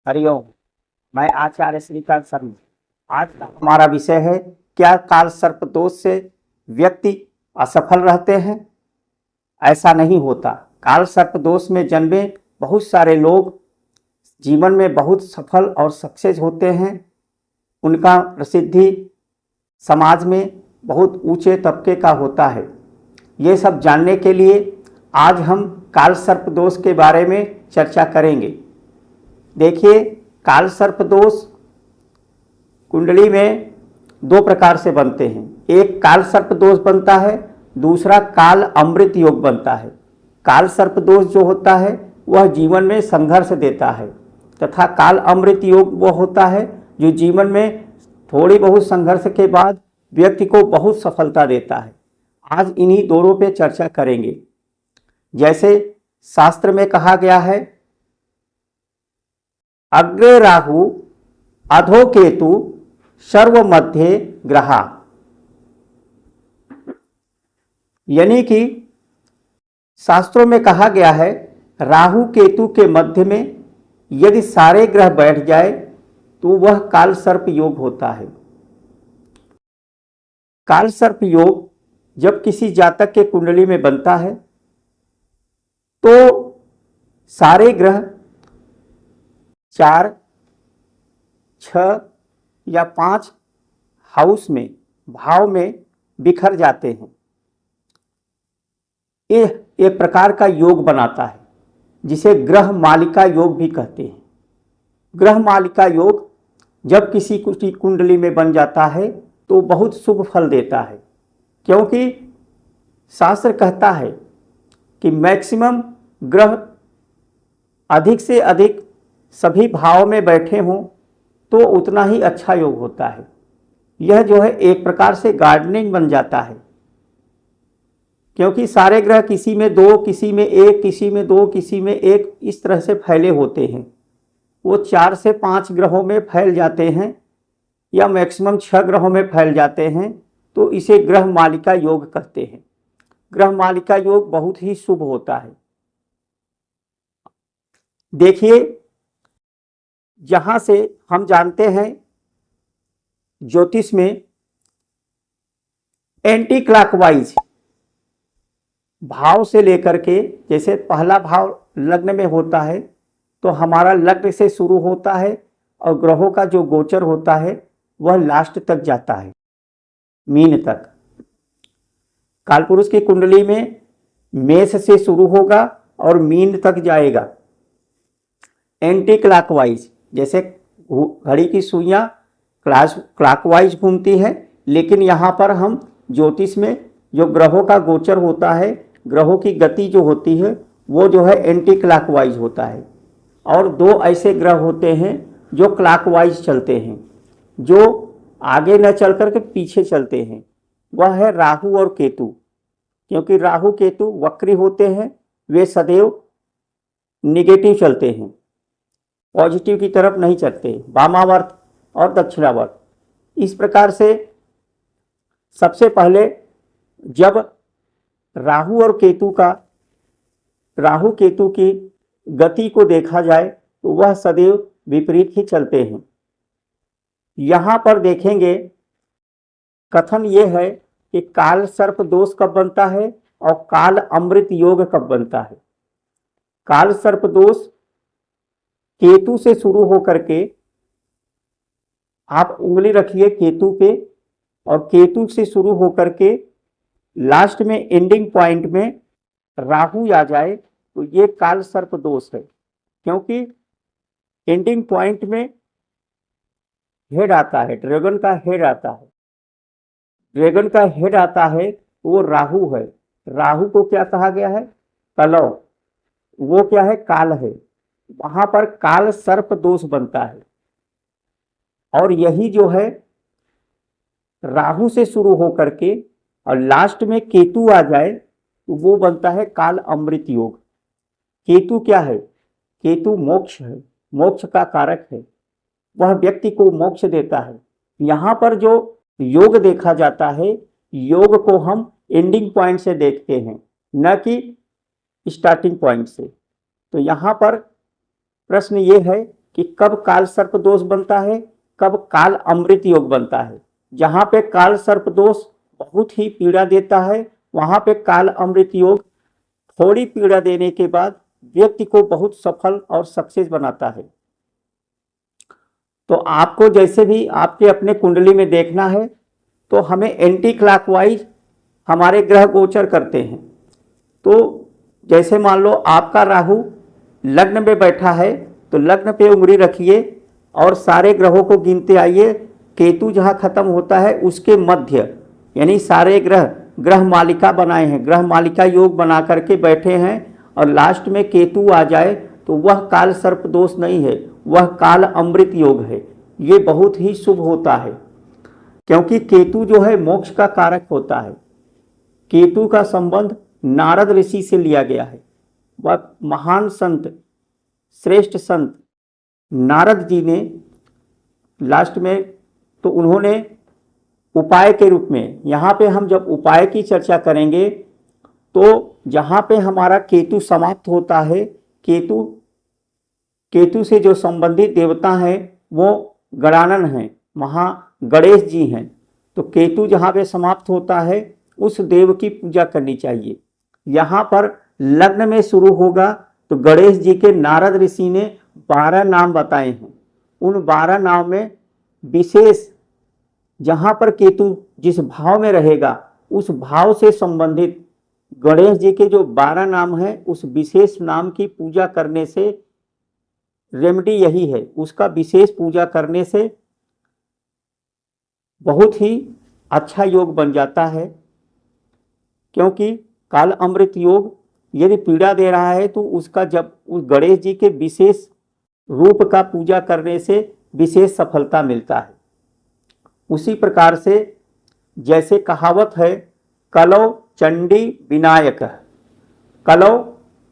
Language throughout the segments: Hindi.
हरिओम। मैं आचार्य श्रीकांत शर्मा। आज का हमारा विषय है, क्या काल सर्प दोष से व्यक्ति असफल रहते हैं? ऐसा नहीं होता। काल सर्प दोष में जन्मे बहुत सारे लोग जीवन में बहुत सफल और सक्सेस होते हैं। उनका प्रसिद्धि समाज में बहुत ऊंचे तबके का होता है। ये सब जानने के लिए आज हम काल सर्प दोष के बारे में चर्चा करेंगे। देखिए, काल सर्प दोष कुंडली में दो प्रकार से बनते हैं। एक काल सर्प दोष बनता है, दूसरा काल अमृत योग बनता है। काल सर्प दोष जो होता है वह जीवन में संघर्ष देता है, तथा काल अमृत योग वो होता है जो जीवन में थोड़ी बहुत संघर्ष के बाद व्यक्ति को बहुत सफलता देता है। आज इन्हीं दोनों पे चर्चा करेंगे। जैसे शास्त्र में कहा गया है, अग्रे राहु अधो केतु सर्व मध्य ग्रहा, यानी कि शास्त्रों में कहा गया है राहु केतु के मध्य में यदि सारे ग्रह बैठ जाए तो वह काल सर्प योग होता है। काल सर्प योग जब किसी जातक के कुंडली में बनता है तो सारे ग्रह 4, 6 या 5 हाउस में, भाव में बिखर जाते हैं। यह एक प्रकार का योग बनाता है जिसे ग्रह मालिका योग भी कहते हैं। ग्रह मालिका योग जब किसी कुंडली में बन जाता है तो बहुत शुभ फल देता है, क्योंकि शास्त्र कहता है कि मैक्सिमम ग्रह अधिक से अधिक सभी भाव में बैठे हों तो उतना ही अच्छा योग होता है। यह जो है एक प्रकार से गार्डनिंग बन जाता है, क्योंकि सारे ग्रह किसी में 2, किसी में 1, किसी में 2, किसी में 1 इस तरह से फैले होते हैं। वो 4 से 5 ग्रहों में फैल जाते हैं या मैक्सिमम 6 ग्रहों में फैल जाते हैं, तो इसे ग्रह मालिका योग कहते हैं। ग्रह मालिका योग बहुत ही शुभ होता है। देखिए, जहां से हम जानते हैं ज्योतिष में एंटी क्लॉकवाइज भाव से लेकर के, जैसे पहला भाव लग्न में होता है तो हमारा लग्न से शुरू होता है और ग्रहों का जो गोचर होता है वह लास्ट तक जाता है, मीन तक। कालपुरुष की कुंडली में मेष से शुरू होगा और मीन तक जाएगा एंटी क्लॉकवाइज। जैसे घड़ी की सुइयां क्लॉकवाइज घूमती है, लेकिन यहाँ पर हम ज्योतिष में जो ग्रहों का गोचर होता है, ग्रहों की गति जो होती है वो जो है एंटी क्लॉकवाइज होता है। और 2 ऐसे ग्रह होते हैं जो क्लॉकवाइज चलते हैं, जो आगे न चल कर के पीछे चलते हैं। वह है राहु और केतु। क्योंकि राहु केतु वक्री होते हैं, वे सदैव निगेटिव चलते हैं, पॉजिटिव की तरफ नहीं चलते, वामावर्त और दक्षिणावर्त। इस प्रकार से सबसे पहले जब राहु केतु की गति को देखा जाए तो वह सदैव विपरीत ही चलते हैं। यहाँ पर देखेंगे, कथन ये है कि काल सर्प दोष कब बनता है और काल अमृत योग कब बनता है। काल सर्प दोष केतु से शुरू होकर के, आप उंगली रखिए केतु पे, और केतु से शुरू होकर के लास्ट में एंडिंग पॉइंट में राहु आ जाए तो ये काल सर्प दोष है। क्योंकि एंडिंग पॉइंट में हेड आता है, ड्रैगन का हेड आता है। ड्रैगन का हेड आता है वो राहु है। राहु को क्या कहा गया है? कलौ। वो क्या है? काल है। वहां पर काल सर्प दोष बनता है। और यही जो है राहु से शुरू होकर के और लास्ट में केतु आ जाए तो वो बनता है काल अमृत योग। केतु क्या है? केतु मोक्ष है, मोक्ष का कारक है। वह व्यक्ति को मोक्ष देता है। यहाँ पर जो योग देखा जाता है, योग को हम एंडिंग पॉइंट से देखते हैं, न कि स्टार्टिंग पॉइंट से। तो यहाँ पर प्रश्न ये है कि कब काल सर्प दोष बनता है, कब काल अमृत योग बनता है। जहां पे काल सर्प दोष बहुत ही पीड़ा देता है, वहां पे काल अमृत योग थोड़ी पीड़ा देने के बाद व्यक्ति को बहुत सफल और सक्सेस बनाता है। तो आपको जैसे भी आपके अपने कुंडली में देखना है तो हमें एंटी क्लॉकवाइज हमारे ग्रह गोचर करते हैं। तो जैसे मान लो आपका राहु लग्न में बैठा है तो लग्न पे उंगली रखिए और सारे ग्रहों को गिनते आइए। केतु जहाँ खत्म होता है उसके मध्य, यानी सारे ग्रह मालिका बनाए हैं, ग्रह मालिका योग बना करके बैठे हैं और लास्ट में केतु आ जाए तो वह काल सर्प दोष नहीं है, वह काल अमृत योग है। ये बहुत ही शुभ होता है क्योंकि केतु जो है मोक्ष का कारक होता है। केतु का संबंध नारद ऋषि से लिया गया है। वह महान संत, श्रेष्ठ संत नारद जी ने लास्ट में तो उन्होंने उपाय के रूप में, यहाँ पे हम जब उपाय की चर्चा करेंगे तो जहाँ पे हमारा केतु समाप्त होता है, केतु से जो संबंधित देवता हैं वो गणानन हैं, गणेश जी हैं। तो केतु जहाँ पे समाप्त होता है उस देव की पूजा करनी चाहिए। यहाँ पर लग्न में शुरू होगा तो गणेश जी के नारद ऋषि ने 12 नाम बताए हैं। उन 12 नाम में विशेष जहाँ पर केतु जिस भाव में रहेगा उस भाव से संबंधित गणेश जी के जो 12 नाम हैं उस विशेष नाम की पूजा करने से रेमेडी यही है, उसका विशेष पूजा करने से बहुत ही अच्छा योग बन जाता है। क्योंकि काल अमृत योग यदि पीड़ा दे रहा है तो उसका जब उस गणेश जी के विशेष रूप का पूजा करने से विशेष सफलता मिलता है। उसी प्रकार से जैसे कहावत है, कलौ चंडी विनायक। कलौ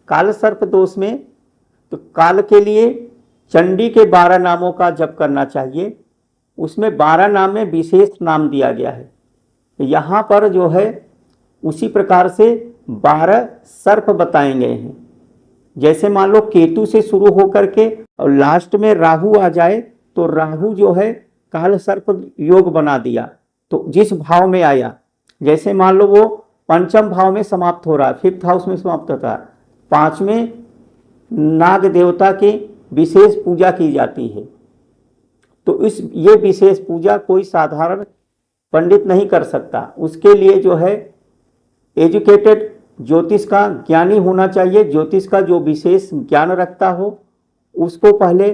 काल सर्प दोष में तो काल के लिए चंडी के 12 नामों का जप करना चाहिए। उसमें 12 नाम में विशेष नाम दिया गया है। यहाँ पर जो है उसी प्रकार से 12 सर्प बताए गए हैं। जैसे मान लो केतु से शुरू होकर के और लास्ट में राहु आ जाए तो राहु जो है काल सर्प योग बना दिया। तो जिस भाव में आया, जैसे मान लो वो पंचम भाव में समाप्त हो रहा है, 5th हाउस में समाप्त होता है, 5वें नाग देवता की विशेष पूजा की जाती है। तो ये विशेष पूजा कोई साधारण पंडित नहीं कर सकता। उसके लिए जो है एजुकेटेड ज्योतिष का ज्ञानी होना चाहिए। ज्योतिष का जो विशेष ज्ञान रखता हो उसको पहले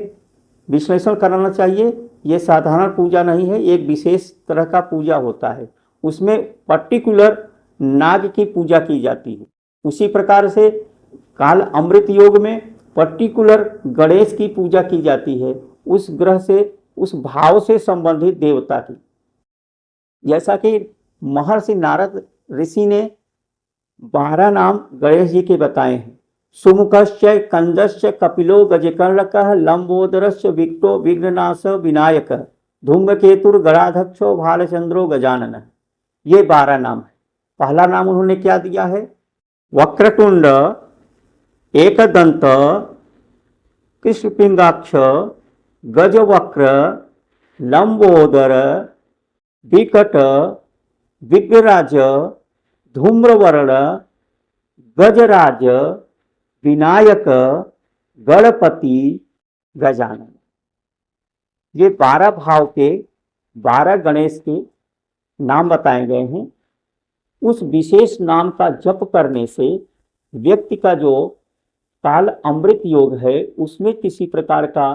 विश्लेषण कराना चाहिए। ये साधारण पूजा नहीं है, एक विशेष तरह का पूजा होता है। उसमें पर्टिकुलर नाग की पूजा की जाती है। उसी प्रकार से काल अमृत योग में पर्टिकुलर गणेश की पूजा की जाती है, उस ग्रह से, उस भाव से संबंधित देवता की। जैसा कि महर्षि नारद ऋषि ने 12 नाम गणेश जी के बताए हैं। सुमुखश्च कंदश्च कपिलो गजकर्णकः लंबोदरश्च विक्टो विघ्ननाश विनायक धूम्रकेतुर गणाध्यक्षो भालचंद्रो गजानन। ये 12 नाम है। पहला नाम उन्होंने क्या दिया है? वक्रतुंड, एकदंत, कृष्णपिंगाक्ष, गजवक्र, लंबोदर, विकट, विघ्नराज, धूम्रवर्ण, गजराज, विनायक, गणपति, गजानन। ये 12 भाव के 12 गणेश के नाम बताए गए हैं। उस विशेष नाम का जप करने से व्यक्ति का जो काल अमृत योग है उसमें किसी प्रकार का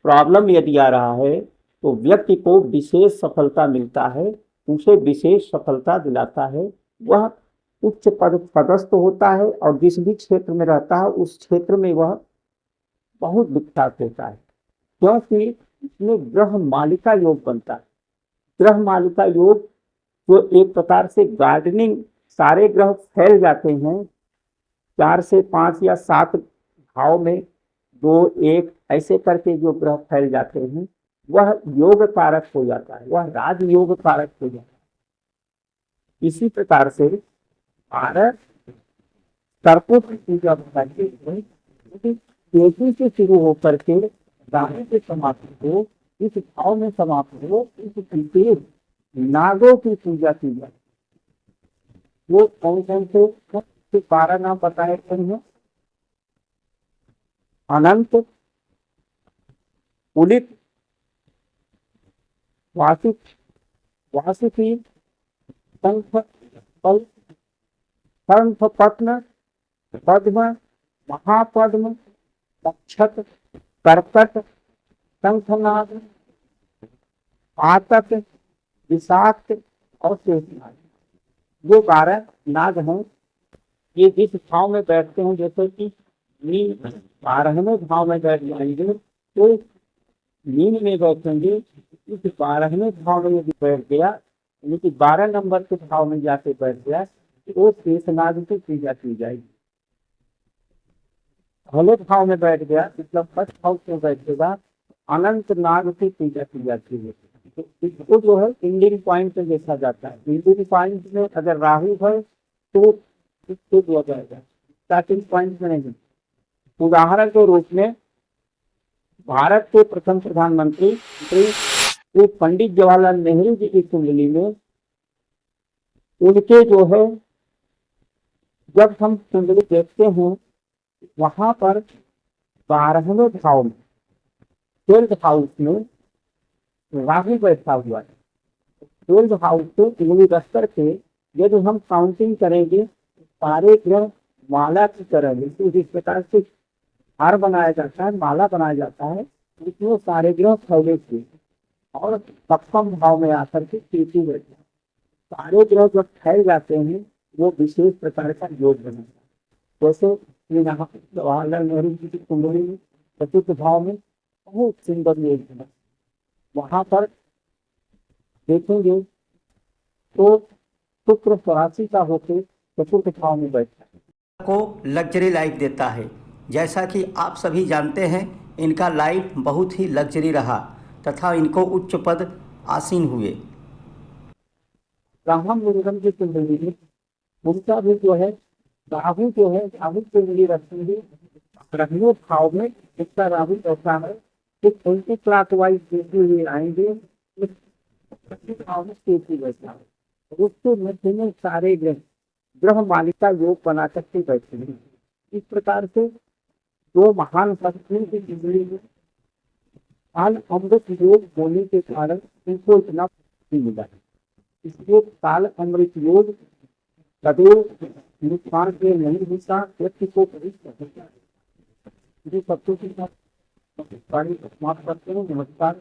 प्रॉब्लम यदि आ रहा है तो व्यक्ति को विशेष सफलता मिलता है, उसे विशेष सफलता दिलाता है। वह उच्च पदस्थ होता है और जिस भी क्षेत्र में रहता है उस क्षेत्र में वह बहुत विख्यात होता है, क्योंकि इसमें ग्रह मालिका योग बनता है। ग्रह मालिका योग जो एक प्रकार से गार्डनिंग, सारे ग्रह फैल जाते हैं 4 से 5 या 7 भाव में, 2, 1 ऐसे करके जो ग्रह फैल जाते हैं वह योग कारक हो जाता है, वह राज योग कारक हो जाता है। इसी प्रकार से 12 सर्पों की पूजा बताइए। केतु से शुरू होकर के राहु के समाप्ति हो, इस भाव में समाप्त हो, इस विशेष नागों की पूजा की जाए। वो कौन कौन से 12 नाम बताए गए हैं? अनंत, उदित, वासुकी, शंख, पद्म, पद्म, महापद्म, नक्षत, कर्कट, शंखनाद, आतक, विषाक्त और शेषनाग। ये 12 नाग हैं। ये जिस भाव में बैठते हैं, जैसे कि मीन 12वें भाव में बैठ जाएंगे तो मीन में बैठेंगे, इस 12वें भाव में यदि बैठ गया, यानी कि 12 नंबर के भाव में जाके बैठ गया, तो शेषनाग की पूजा की जाएगी। पहले भाव में बैठ गया मतलब फर्स्ट हाउस में बैठेगा, अनंत नाग की पूजा की जाती है। तो इसको जो है इंडियन पॉइंट में देखा जाता है। इंडियन पॉइंट में अगर राहु है तो इसको दिया जाएगा, स्टार्टिंग पॉइंट में नहीं। उदाहरण के रूप में भारत के प्रथम प्रधानमंत्री श्री पंडित जवाहरलाल नेहरू जी की कुंडली में उनके जो है, जब हम कुंडली देखते हैं वहां पर 12वें भाव में, 12th हाउस में राहु बैठा हुआ है। 12th हाउस से उंगली रख करके यदि हम काउंटिंग करेंगे, सारे ग्रह माला की तरह, जिस प्रकार से हार बनाया जाता है, माला बनाया जाता है, इसमें सारे ग्रह फैले थे और सप्तम भाव में आकर के केतु बैठा। सारे ग्रह जब फैल जाते हैं वो विशेष प्रकार का योग बनाता है। जैसे जवाहरलाल नेहरू जी की कुंडली में चतुर्थ भाव में बहुत सुंदर योग बना, वहां पर देखेंगे तो शुक्र स्वराशि का होकर चतुर्थ भाव में बैठा है, को लग्जरी लाइफ देता है। जैसा कि आप सभी जानते हैं, इनका लाइफ बहुत ही लग्जरी रहा तथा इनको उच्च पद आसीन हुए। राम मुरुगन की कुंडली में उनका भी जो है राहु जो है, राहु कुंडली रखते हुए रखने भाव में इसका राहु ऐसा है कि 20 क्लॉकवाइज देखते हुए आएंगे, भाव में केतु बैठा है। उसके मध्य में सारे ग्रह मालिका योग बना करके बैठे हैं। इस प्रकार से दो महान शक्तियों की कुंडली में काल अमृत योग होने के कारण इनको इतना मिला है। इसलिए काल अमृत योग कभी नुकसान के नहीं होता, व्यक्ति को कभी सबको के साथ समाप्त करते हैं। नमस्कार।